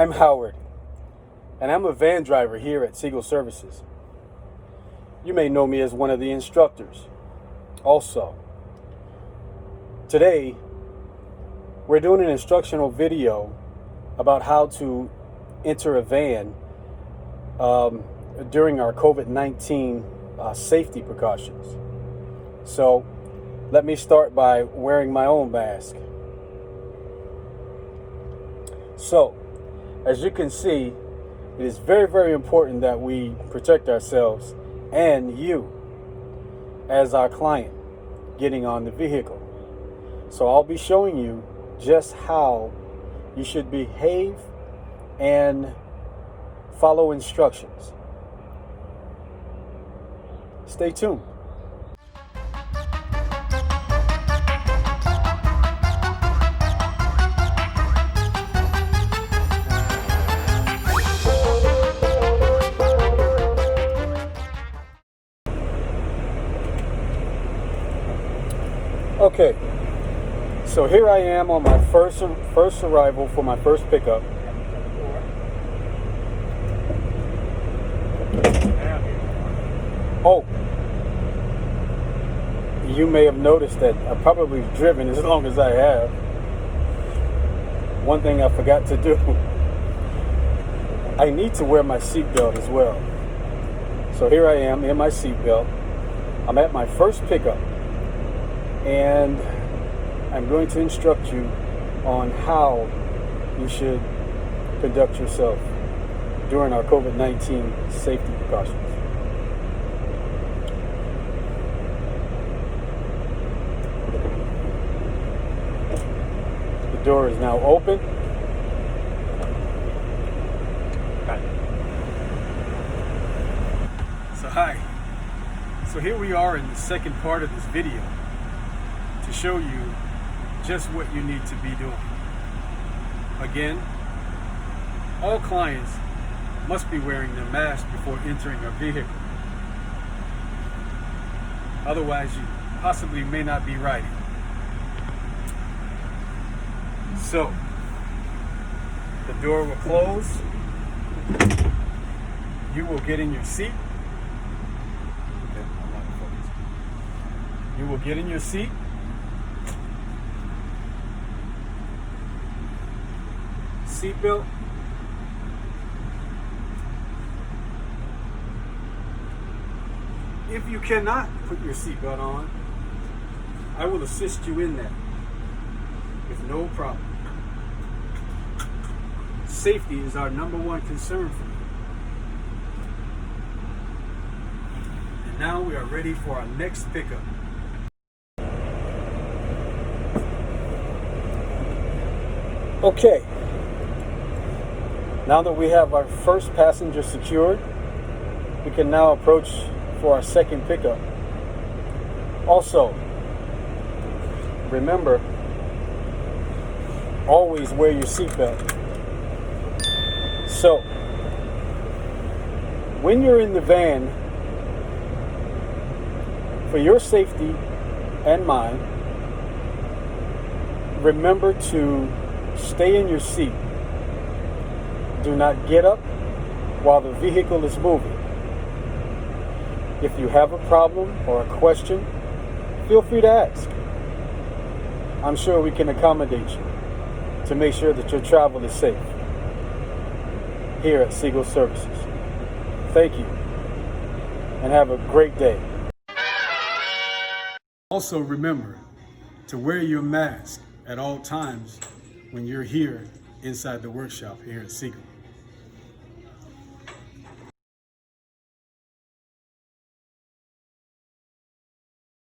I'm Howard, and I'm a van driver here at Seagull Services. You may know me as one of the instructors. Also, today we're doing an instructional video about how to enter a van during our COVID-19 safety precautions. So let me start by wearing my own mask. So, as you can see, it is very, very important that we protect ourselves and you as our client getting on the vehicle. So I'll be showing you just how you should behave and follow instructions. Stay tuned. Okay, so here I am on my first arrival for my first pickup. Oh, you may have noticed that I've probably driven as long as I have. One thing I forgot to do, I need to wear my seatbelt as well. So here I am in my seatbelt. I'm at my first pickup. And I'm going to instruct you on how you should conduct yourself during our COVID-19 safety precautions. The door is now open. So hi. So here we are in the second part of this video to show you just what you need to be doing. Again, all clients must be wearing their mask before entering a vehicle. Otherwise, you possibly may not be riding. So, the door will close. You will get in your seat. You will get in your seat. Seatbelt. If you cannot put your seatbelt on, I will assist you in that with no problem. Safety is our number one concern for you. And now we are ready for our next pickup. Okay. Now that we have our first passenger secured, we can now approach for our second pickup. Also, remember, always wear your seatbelt. So, when you're in the van, for your safety and mine, remember to stay in your seat. Do not get up while the vehicle is moving. If you have a problem or a question, feel free to ask. I'm sure we can accommodate you to make sure that your travel is safe here at Seagull Services. Thank you, and have a great day. Also remember to wear your mask at all times when you're here inside the workshop here at Seagull.